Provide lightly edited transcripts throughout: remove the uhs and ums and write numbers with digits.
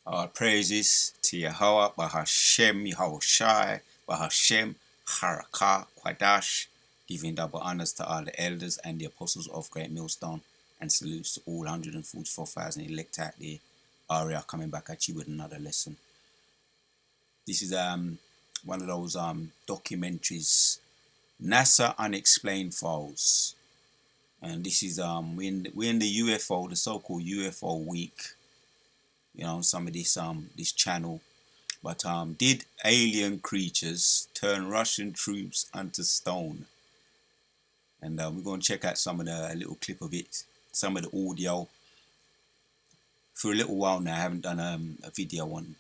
Our praises to Yahweh, Bahashem, Yahushai, Bahashem, Harakah, Kwadash, giving double honors to all the elders and the apostles of Great Millstone, and salutes to all 144,000 elect out there. Aria coming back at you with another lesson. This is one of those documentaries, NASA Unexplained Files, and this is we're in the UFO, the so-called UFO week. You know, some of this channel, but did alien creatures turn Russian troops onto stone? And we're going to check out some of a little clip of it, some of the audio. For a little while now, I haven't done a video on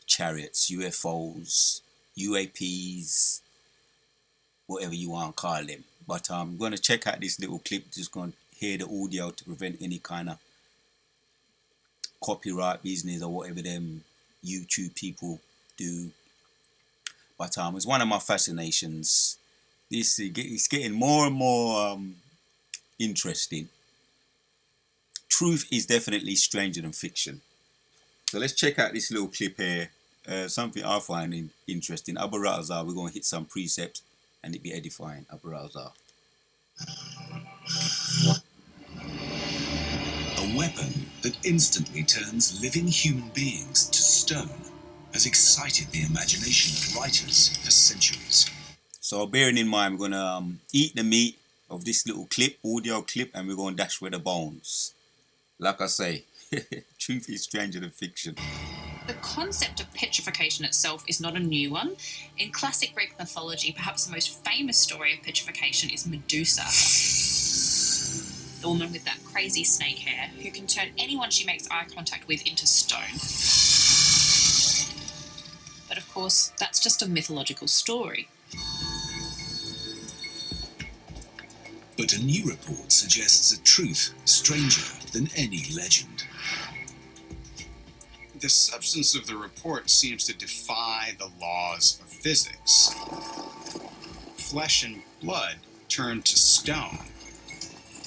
chariots, UFOs, UAPs, whatever you want to call them. But I'm going to check out this little clip, just going to hear the audio to prevent any kind of copyright business or whatever them YouTube people do. But it's one of my fascinations. It's getting more and more interesting. Truth is definitely stranger than fiction. So let's check out this little clip here. Something I find interesting. Abu Razar, we're going to hit some precepts and it be edifying. Abu Razar. A weapon that instantly turns living human beings to stone has excited the imagination of writers for centuries. So bearing in mind, we're going to eat the meat of this little clip, audio clip, and we're going to dash with the bones. Like I say, truth is stranger than fiction. The concept of petrification itself is not a new one. In classic Greek mythology, perhaps the most famous story of petrification is Medusa, the woman with that crazy snake hair who can turn anyone she makes eye contact with into stone. But of course, that's just a mythological story. But a new report suggests a truth stranger than any legend. The substance of the report seems to defy the laws of physics. Flesh and blood turn to stone.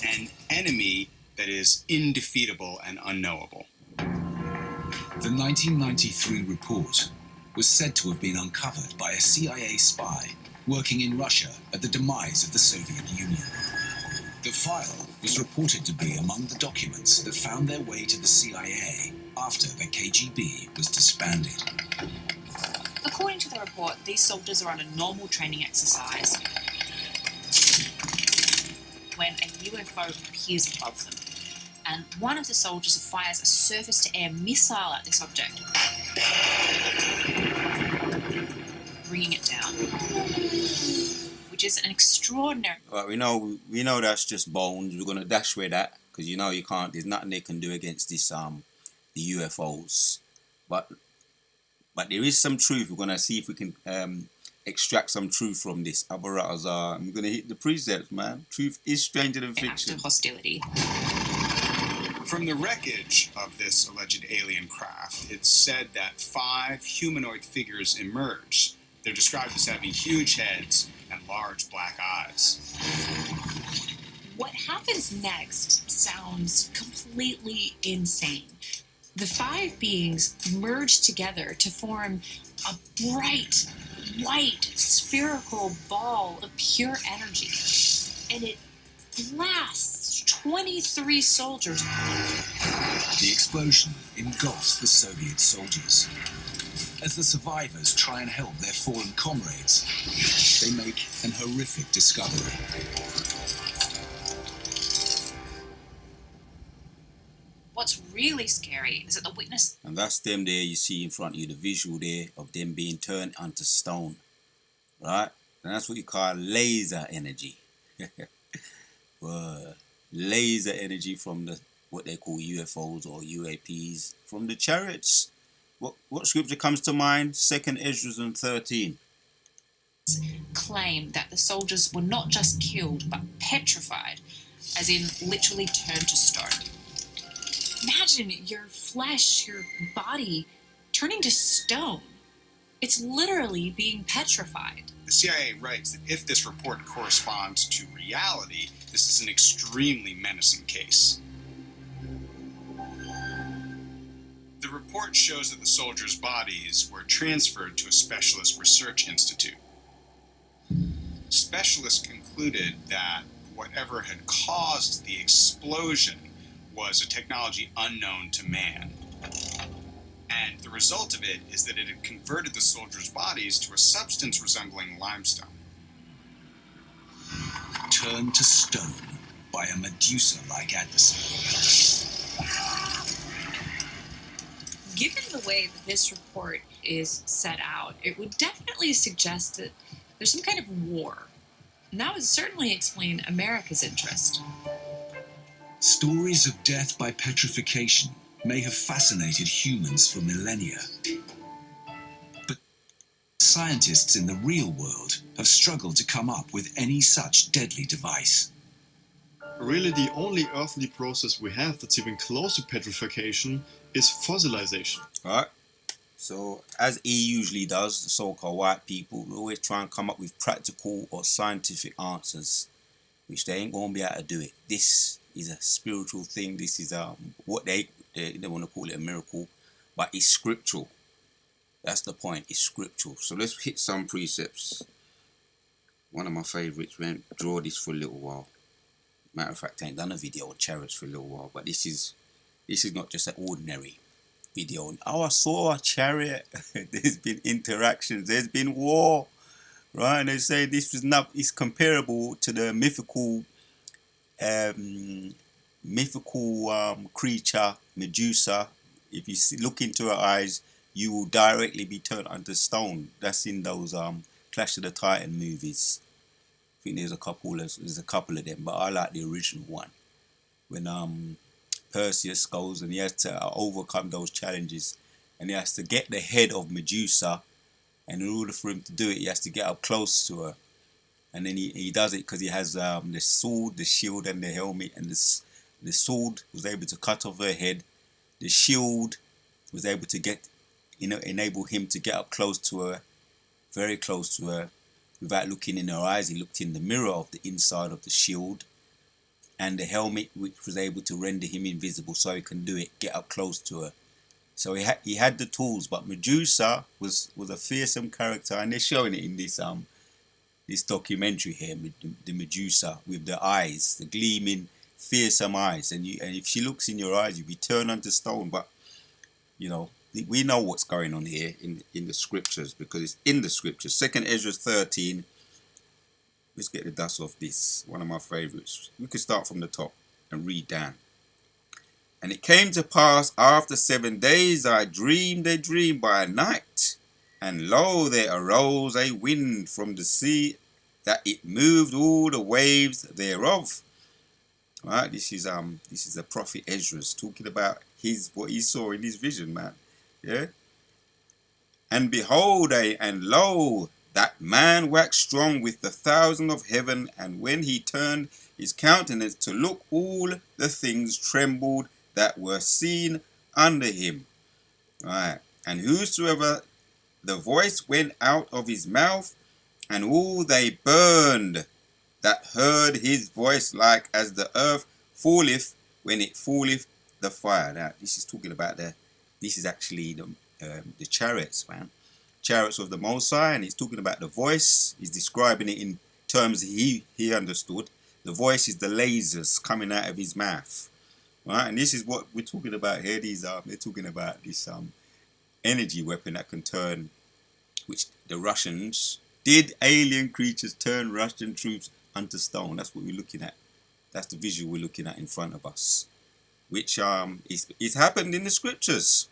An enemy that is indefeatable and unknowable. The 1993 report was said to have been uncovered by a CIA spy working in Russia at the demise of the Soviet Union. The file was reported to be among the documents that found their way to the CIA after the KGB was disbanded. According to the report, these soldiers are on a normal training exercise when a UFO appears above them, and one of the soldiers fires a surface-to-air missile at this object, bringing it down, which is an extraordinary... Right, we know that's just bones. We're going to dash with that, because you know you can't, there's nothing they can do against this the UFOs, but there is some truth. We're going to see if we can extract some truth from this. Abu Razar, I'm going to hit the precepts, man. Truth is stranger than fiction. Act of hostility. From the wreckage of this alleged alien craft, it's said that 5 humanoid figures emerged. They're described as having huge heads and large black eyes. What happens next sounds completely insane. The 5 beings merge together to form a bright, white, spherical ball of pure energy. And it blasts 23 soldiers. The explosion engulfs the Soviet soldiers. As the survivors try and help their fallen comrades, they make an horrific discovery. What's really scary is that the witness... And that's them there you see in front of you, the visual there of them being turned onto stone. Right? And that's what you call laser energy. Laser energy from what they call UFOs or UAPs, from the chariots. What scripture comes to mind? 2nd Ezra 13. claim that the soldiers were not just killed, but petrified, as in literally turned to stone. Imagine your flesh, your body, turning to stone. It's literally being petrified. The CIA writes that if this report corresponds to reality, this is an extremely menacing case. The report report shows that the soldiers' bodies were transferred to a specialist research institute. Specialists concluded that whatever had caused the explosion was a technology unknown to man. And the result of it is that it had converted the soldiers' bodies to a substance resembling limestone. Turned to stone by a Medusa-like adversary. Given the way that this report is set out, it would definitely suggest that there's some kind of war. And that would certainly explain America's interest. Stories of death by petrification may have fascinated humans for millennia. But scientists in the real world have struggled to come up with any such deadly device. Really, the only earthly process we have that's even close to petrification is fossilization. Alright, so as he usually does, the so-called white people always try and come up with practical or scientific answers, which they ain't gonna be able to do it. This is a spiritual thing. This is what they want to call it a miracle, but it's scriptural. That's the point. It's scriptural. So let's hit some precepts. One of my favorites. Went draw this for a little while. Matter of fact, I ain't done a video on chariots for a little while, but this is not just an ordinary video. Oh, I saw a chariot. There's been interactions. There's been war, right? And they say this was not. It's comparable to the mythical creature Medusa. If you look into her eyes, you will directly be turned into stone. That's in those Clash of the Titan movies. I think there's a couple of them, but I like the original one when Perseus goes and he has to overcome those challenges, and he has to get the head of Medusa, and in order for him to do it, he has to get up close to her. And then he does it because he has the sword, the shield, and the helmet. And the sword was able to cut off her head. The shield was able to enable him to get up close to her, very close to her, without looking in her eyes. He looked in the mirror of the inside of the shield. And the helmet, which was able to render him invisible, so he can get up close to her. So he had the tools, but Medusa was a fearsome character, and they're showing it in this documentary here, the Medusa with the eyes, the gleaming, fearsome eyes, and if she looks in your eyes, you'll be turned into stone. But you know, we know what's going on here in the scriptures, because it's in the scriptures. 2 Ezra 13. Let's get the dust off this. One of my favorites. We could start from the top and read down. And it came to pass after 7 days, I dreamed a dream by night. And lo, there arose a wind from the sea, that it moved all the waves thereof. All right, this is the prophet Ezra's talking about what he saw in his vision, man. Yeah. And behold, and lo, that man waxed strong with the 1,000 of heaven, and when he turned his countenance to look, all the things trembled that were seen under him. All right, and whosoever the voice went out of his mouth, and all they burned that heard his voice, like as the earth falleth when it falleth the fire. Now, this is talking about this is actually the chariots, man. Chariots of the Most High, and he's talking about the voice. He's describing it in terms he understood. The voice is the lasers coming out of his mouth, right? And this is what we're talking about here. They're talking about this energy weapon that can turn, which the Russians did. Alien creatures turn Russian troops unto stone. That's what we're looking at. That's the visual we're looking at in front of us, which is happened in the scriptures.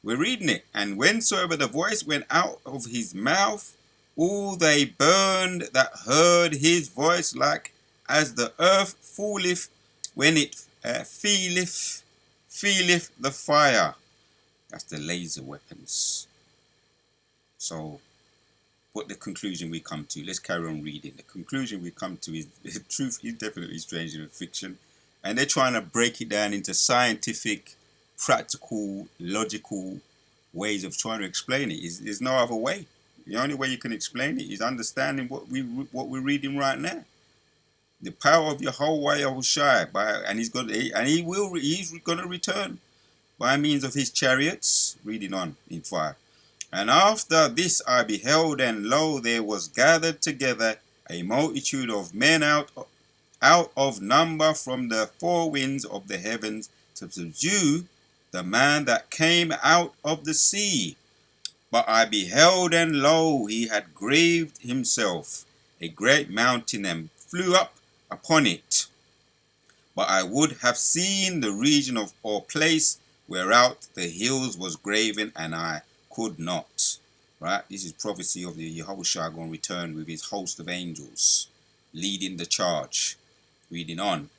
We're reading it. And whensoever the voice went out of his mouth, all they burned that heard his voice, like as the earth falleth when it feeleth the fire. That's the laser weapons. So, what the conclusion we come to? Let's carry on reading. The conclusion we come to is the truth is definitely stranger than fiction, and they're trying to break it down into scientific, practical, logical ways of trying to explain it. There's no other way. The only way you can explain it is understanding what we're reading right now. The power of Yahweh Yahushai, and he's going to return. by means of his chariots. Reading on in 5. And after this I beheld, and lo, there was gathered together a multitude of men out of number from the four winds of the heavens to subdue the man that came out of the sea. But I beheld, and lo, he had graved himself a great mountain, and flew up upon it. But I would have seen the region of or place whereout the hills was graven, and I could not. Right? This is prophecy of the Yahushua going to return with his host of angels, leading the charge. Reading on.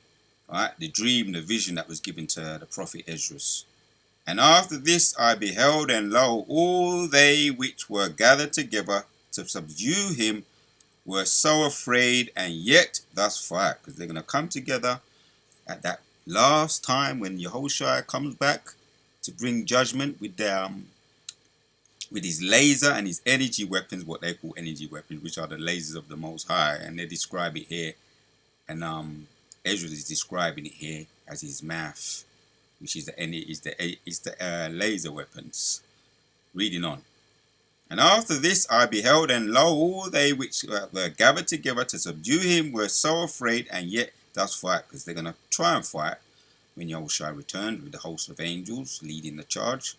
Right? The dream, the vision that was given to the prophet Esdras. And after this I beheld, and lo, all they which were gathered together to subdue him were so afraid, and yet thus far, because they're going to come together at that last time when Yahushua comes back to bring judgment with his laser and his energy weapons, what they call energy weapons, which are the lasers of the Most High, and they describe it here, and Ezra is describing it here as his mouth, which is the laser weapons. Reading on. And after this I beheld, and lo, all they which were gathered together to subdue him were so afraid, and yet does fight, because they're going to try and fight when Yahushua returned with the host of angels leading the charge.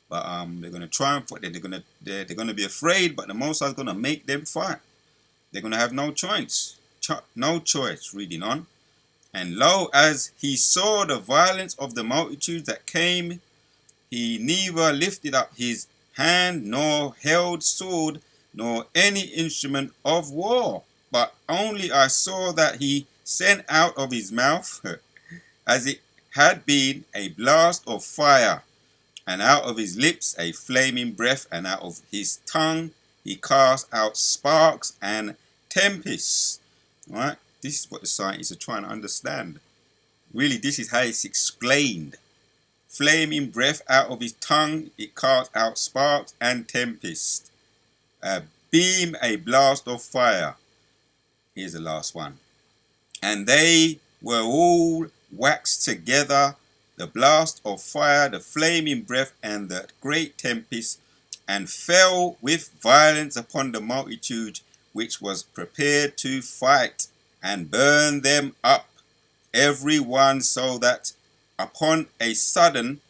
But they're going to try and fight. They're going to be afraid, but the Most High is going to make them fight. They're going to have no choice. No choice. Reading on. And lo, as he saw the violence of the multitudes that came, he neither lifted up his hand, nor held sword, nor any instrument of war, but only I saw that he sent out of his mouth, as it had been, a blast of fire, and out of his lips a flaming breath, and out of his tongue he cast out sparks and tempests. Right? This is what the scientists are trying to understand. Really, this is how it's explained. Flaming breath, out of his tongue it cast out sparks and tempest. A beam, a blast of fire. Here's the last one. And they were all waxed together, the blast of fire, the flaming breath, and the great tempest, and fell with violence upon the multitude which was prepared to fight, and burned them up, every one, so that upon a sudden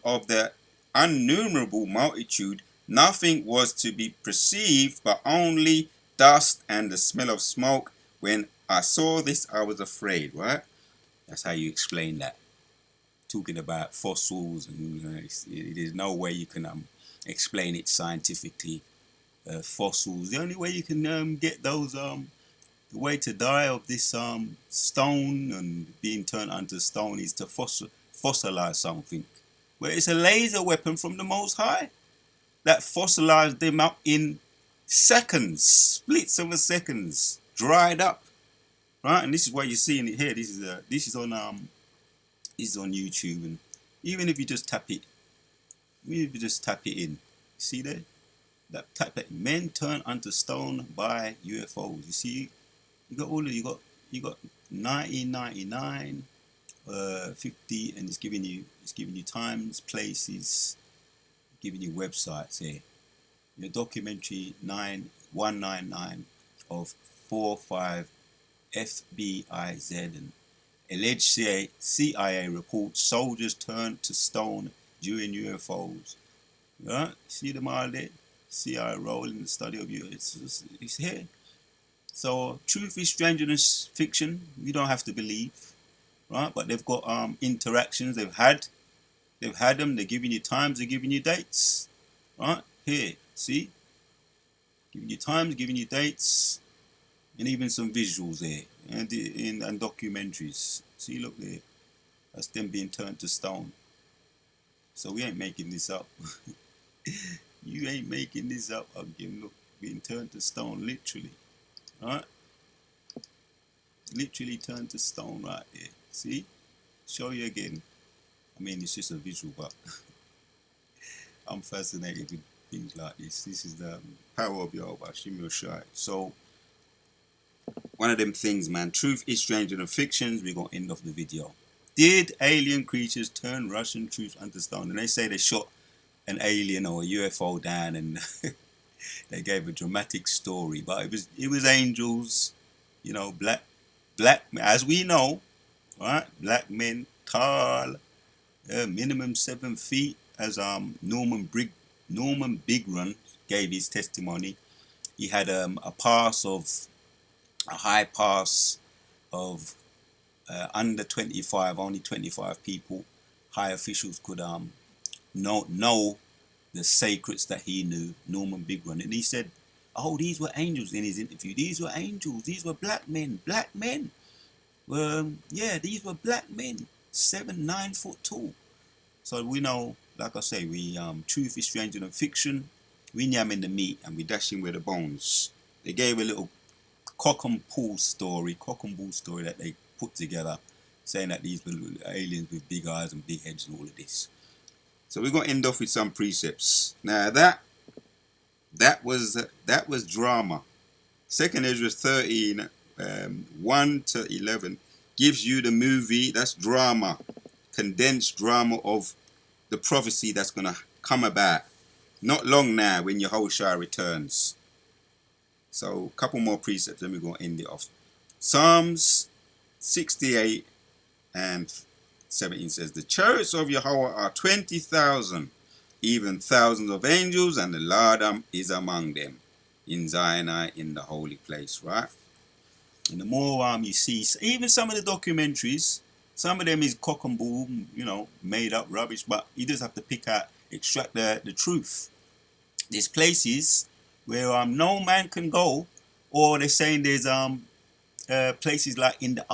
of the innumerable multitude, nothing was to be perceived, but only dust and the smell of smoke. When I saw this, I was afraid. Right? That's how you explain that. Talking about fossils, and there's no way you can explain it scientifically. Fossils. The only way you can get those the way to die of this stone and being turned onto stone is to fossilize something. Where it's a laser weapon from the Most High that fossilized them up in seconds, splits of a seconds, dried up. Right, and this is why you're seeing it here. This is on YouTube, and even if you just tap it, in, see there, that type that men turn unto stone by UFOs. You see, you got 1999, 50, and it's giving you times, places, giving you websites here. Your documentary 9199 of 45 FBIZ and alleged CIA report soldiers turned to stone during UFOs. Right? See them all there? CIA role in the study of you. It's here. So truth is stranger than fiction. You don't have to believe, right? But they've got interactions. They've had them. They're giving you times. They're giving you dates, right? Here, see, giving you times, giving you dates, and even some visuals there, and documentaries. See, look there. That's them being turned to stone. So we ain't making this up. You ain't making this up. Again, look, being turned to stone, literally. Right? Literally turned to stone right there. See? Show you again. I mean, it's just a visual, but I'm fascinated with things like this. This is the power of Yahuwah Shem Yoshai. So, one of them things, man. Truth is stranger than fictions. We're going to end off the video. Did alien creatures turn Russian troops into stone? And they say they shot an alien or a UFO down, and they gave a dramatic story. But it was angels, you know, black, as we know, right? Black men, tall, minimum 7 feet, as Norman Bigrun gave his testimony. He had a high pass of under 25, only 25 people, high officials could know the sacreds that he knew, Norman Bigrun. And he said, oh, these were angels in his interview. These were angels. These were black men. Black men. Yeah, these were black men, 7, 9 foot tall. So we know, like I say, we truth is stranger than fiction. We yam in the meat and we dash in with the bones. They gave a little cock and bull story that they put together, saying that these were aliens with big eyes and big heads and all of this. So we're going to end off with some precepts. Now that was drama. 2nd Ezra 13, 1 to 11 gives you the movie. That's drama, condensed drama of the prophecy that's going to come about not long now when Yahushua returns. So a couple more precepts, then we're going to end it off. Psalms 68 and 17 says, the chariots of Yahweh are 20,000, even thousands of angels, and the Lord is among them in Zion, in the holy place, right? And the more you see, even some of the documentaries, some of them is cock and bull, you know, made up rubbish, but you just have to extract the truth. There's places where no man can go, or they're saying there's places like in the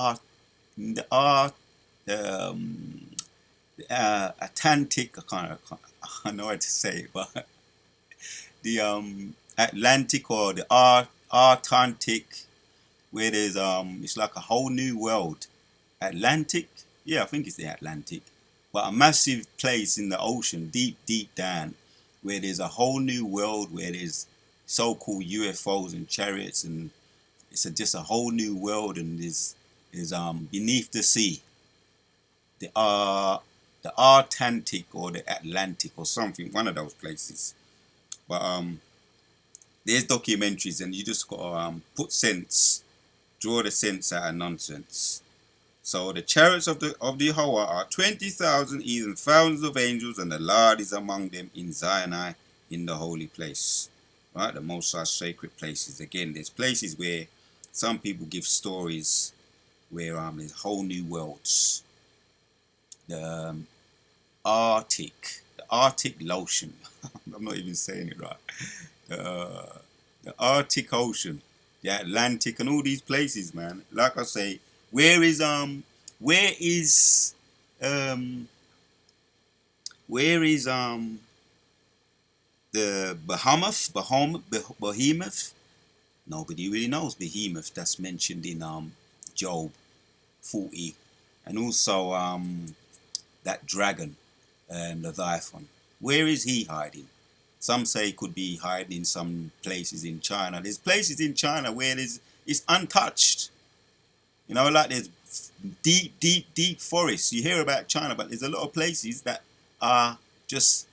Atlantic. I don't know how to say it, but the Atlantic or the Arctic, where there's it's like a whole new world. Atlantic, yeah, I think it's the Atlantic, but a massive place in the ocean, deep down, where there's a whole new world where there's so-called UFOs and chariots, and it's just a whole new world, and is beneath the sea, the Arctic or the Atlantic or something, one of those places. But there's documentaries, and you just got to draw the sense out of nonsense. So the chariots of the Yahweh are 20,000, even thousands of angels, and the Lord is among them in Zion, in the holy place. Right, the most sacred places. Again, there's places where some people give stories where there's whole new worlds. The Arctic Ocean. I'm not even saying it right. The Arctic Ocean, the Atlantic, and all these places, man. Like I say, where is the Behemoth? Nobody really knows Behemoth. That's mentioned in Job 40, and also that dragon, Leviathan. Where is he hiding? Some say he could be hiding in some places in China. There's places in China where it's untouched. You know, like there's deep forests. You hear about China, but there's a lot of places that are just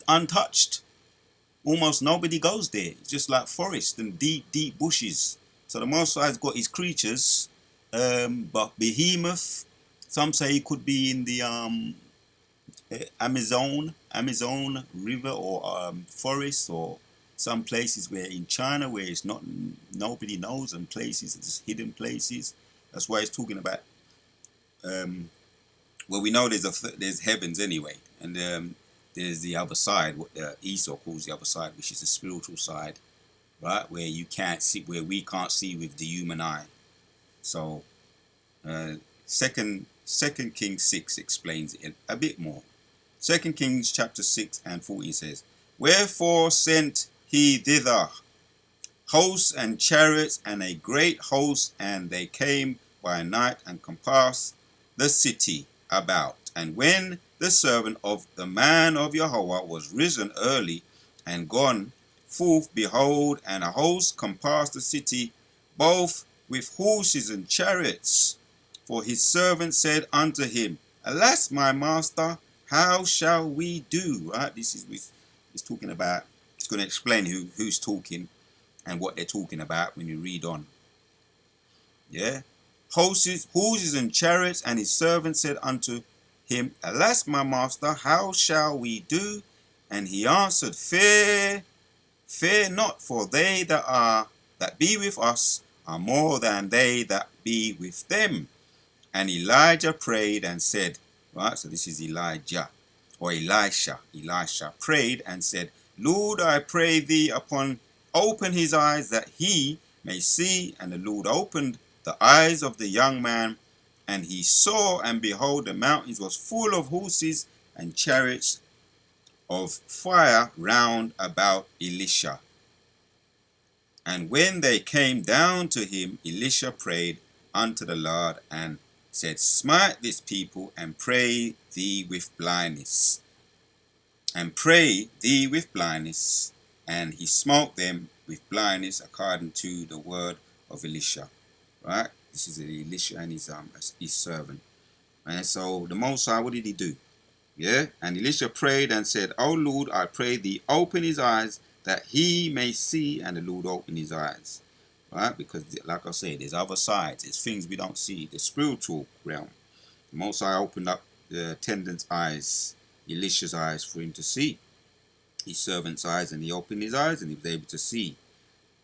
untouched. Almost nobody goes there. It's just like forest and deep bushes. So the Most High's got his creatures, but Behemoth, some say he could be in the Amazon River or forest, or some places where in China where it's not, nobody knows, and places, just hidden places. That's why it's talking about. Well, we know there's heavens anyway, and there's the other side, what Esau calls the other side, which is the spiritual side, right? Where you can't see, where we can't see with the human eye. So, Second Kings 6 explains it a bit more. 2 Kings chapter 6 and 14 says, wherefore sent he thither hosts and chariots and a great host, and they came by night and compassed the city about. And when the servant of the man of Yahweh was risen early and gone forth, behold, and a host compassed the city, both with horses and chariots. For his servant said unto him, Alas, my master, how shall we do? Right? This is he's talking about. It's going to explain who's talking and what they're talking about when you read on. Yeah, horses and chariots, and his servant said unto him, Alas, my master, how shall we do? And he answered, Fear not, for they that be with us are more than they that be with them. And Elijah prayed and said, right, so this is Elijah, or Elisha. Elisha prayed and said, Lord, I pray thee open his eyes that he may see. And the Lord opened the eyes of the young man, and he saw, and behold, the mountains was full of horses and chariots of fire round about Elisha. And when they came down to him, Elisha prayed unto the Lord and said, Smite this people, and pray thee with blindness. And pray thee with blindness. And he smote them with blindness according to the word of Elisha. Right? This is Elisha and his servant. And so the Most High, what did he do? Yeah? And Elisha prayed and said, O Lord, I pray thee, open his eyes that he may see. And the Lord opened his eyes. Right? Because like I said, there's other sides. There's things we don't see. The spiritual realm. The Most High opened up the attendant's eyes, Elisha's eyes, for him to see. His servant's eyes, and he opened his eyes, and he was able to see.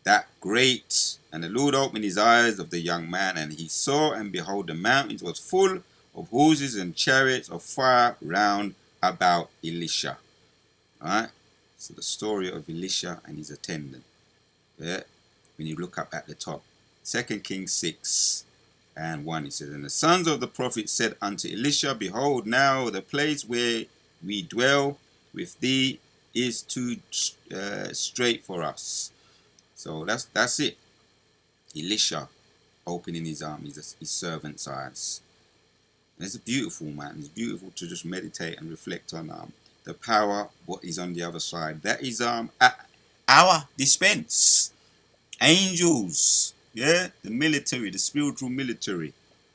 That great. And the Lord opened his eyes of the young man, and he saw, and behold, the mountains was full of horses and chariots of fire round about Elisha. Alright? So the story of Elisha and his attendant. Yeah? When you look up at the top. 2 Kings 6 and 1, it says, And the sons of the prophet said unto Elisha, Behold, now the place where we dwell with thee is too straight for us. So that's it. Elisha opening his arms, his servant's eyes. It's beautiful, man. It's beautiful to just meditate and reflect on the power, what is on the other side. That is our dispense. Angels, yeah, the military, the spiritual military,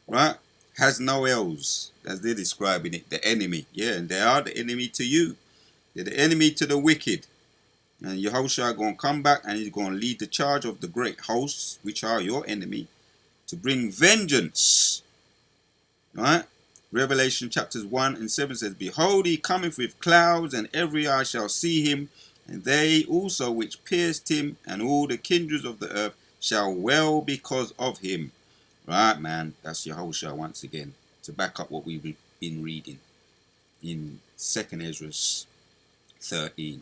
right, has no else, as they're describing it, the enemy, yeah, and they are the enemy to you. They're the enemy to the wicked. And Yahushua going to come back, and he's going to lead the charge of the great hosts, which are your enemy, to bring vengeance. Right? Revelation chapters 1 and 7 says, Behold, he cometh with clouds, and every eye shall see him, and they also which pierced him, and all the kindreds of the earth shall wail because of him. Right, man? That's Yahushua once again, to back up what we've been reading in 2nd Ezra 13.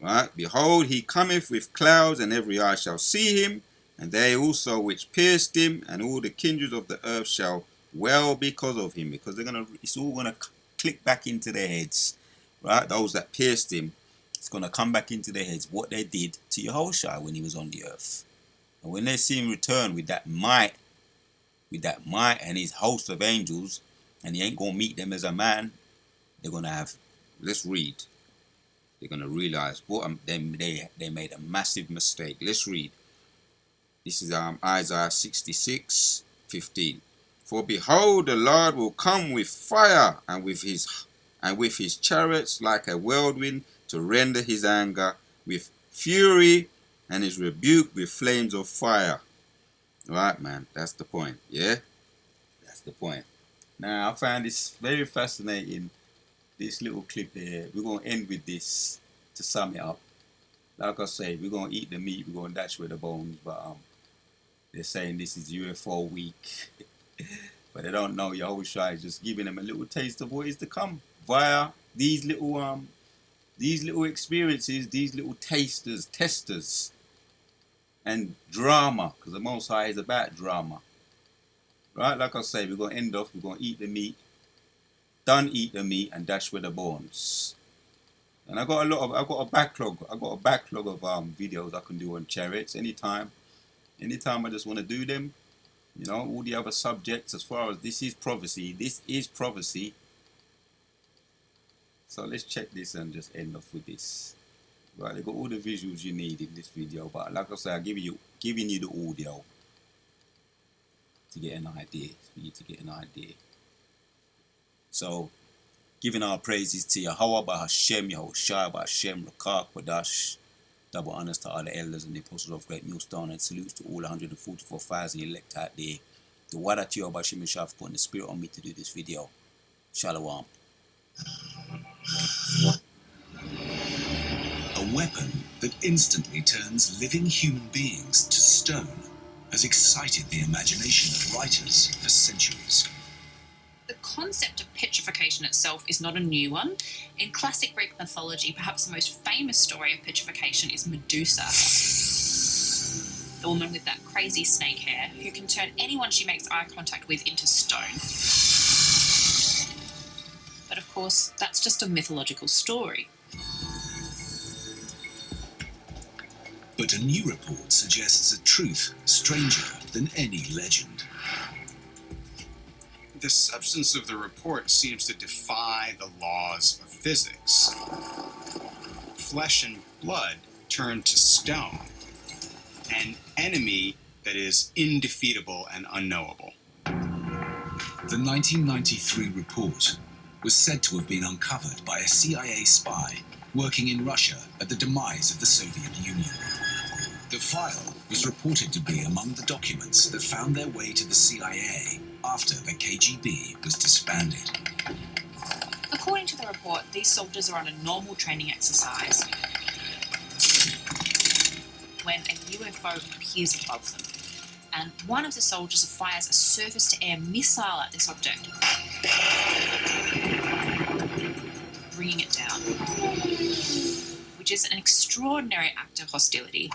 Right? Behold, he cometh with clouds, and every eye shall see him, and they also which pierced him, and all the kindreds of the earth shall wail because of him. Because it's all gonna click back into their heads, right? Those that pierced him, it's gonna come back into their heads what they did to Yahushua when he was on the earth. And when they see him return with that might and his host of angels, and he ain't gonna meet them as a man, they're gonna have. Let's read. They're going to realize what they made a massive mistake. Let's read. This is Isaiah 66:15. For behold, the Lord will come with fire, and with his chariots like a whirlwind, to render his anger with fury, and his rebuke with flames of fire. Right, man. That's the point. Yeah, that's the point. Now I find this very fascinating. This little clip here, we're going to end with this to sum it up. Like I say, we're going to eat the meat, we're going to dash with the bones, but they're saying this is UFO week. But they don't know Yahushua is just giving them a little taste of what is to come via these little experiences, these little testers, and drama, because the Most High is about drama. Right, like I say, we're going to end off, we're going to eat the meat. Done eat the meat and dash with the bones. And I got a backlog of videos I can do on chariots anytime I just want to do them. You know, all the other subjects, as far as this is prophecy. So let's check this and just end off with this. Right, they got all the visuals you need in this video, but like I say, I'm giving you the audio. to get an idea. So, giving our praises to Yahweh, Bahashem, Yahushua, Bahashem, Rakah, Quadash. Double honors to all the elders and the apostles of Great Millstone, and salutes to all 144,000 elect out there. The word to you about Shem Yeshua for putting the spirit on me to do this video. Shalom. A weapon that instantly turns living human beings to stone has excited the imagination of writers for centuries. The concept of petrification itself is not a new one. In classic Greek mythology, perhaps the most famous story of petrification is Medusa, the woman with that crazy snake hair who can turn anyone she makes eye contact with into stone. But of course, that's just a mythological story. But a new report suggests a truth stranger than any legend. The substance of the report seems to defy the laws of physics. Flesh and blood turn to stone. An enemy that is indefeatable and unknowable. The 1993 report was said to have been uncovered by a CIA spy working in Russia at the demise of the Soviet Union. The file was reported to be among the documents that found their way to the CIA after the KGB was disbanded. According to the report, these soldiers are on a normal training exercise when a UFO appears above them, and one of the soldiers fires a surface-to-air missile at this object, bringing it down, which is an extraordinary act of hostility.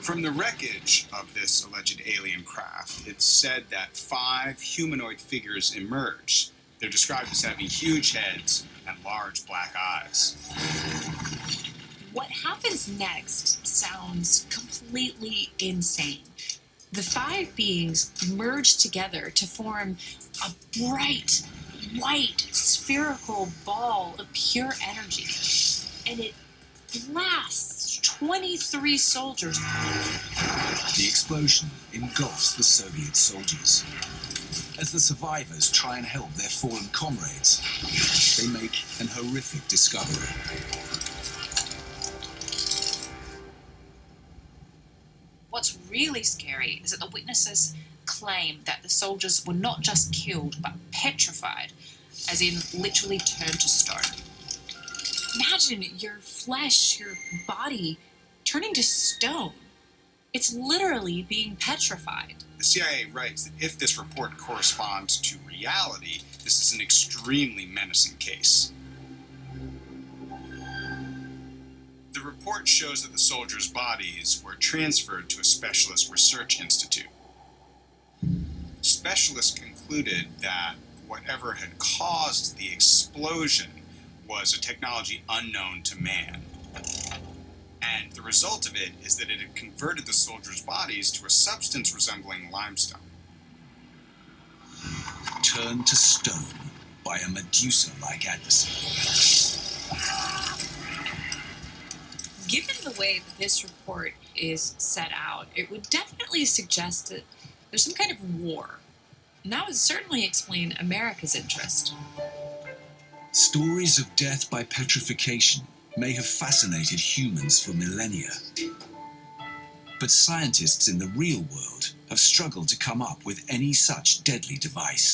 From the wreckage of this alleged alien craft, it's said that 5 humanoid figures emerged. They're described as having huge heads and large black eyes. What happens next sounds completely insane. The 5 beings merge together to form a bright, white, spherical ball of pure energy, and it blasts 23 soldiers. The explosion engulfs the Soviet soldiers. As the survivors try and help their fallen comrades, they make an horrific discovery. What's really scary is that the witnesses claim that the soldiers were not just killed, but petrified, as in literally turned to stone. Imagine your flesh, your body, turning to stone. It's literally being petrified. The CIA writes that if this report corresponds to reality, this is an extremely menacing case. The report shows that the soldiers' bodies were transferred to a specialist research institute. Specialists concluded that whatever had caused the explosion was a technology unknown to man. And the result of it is that it had converted the soldiers' bodies to a substance resembling limestone. Turned to stone by a Medusa-like adversary. Given the way that this report is set out, it would definitely suggest that there's some kind of war. And that would certainly explain America's interest. Stories of death by petrification may have fascinated humans for millennia. But scientists in the real world have struggled to come up with any such deadly device.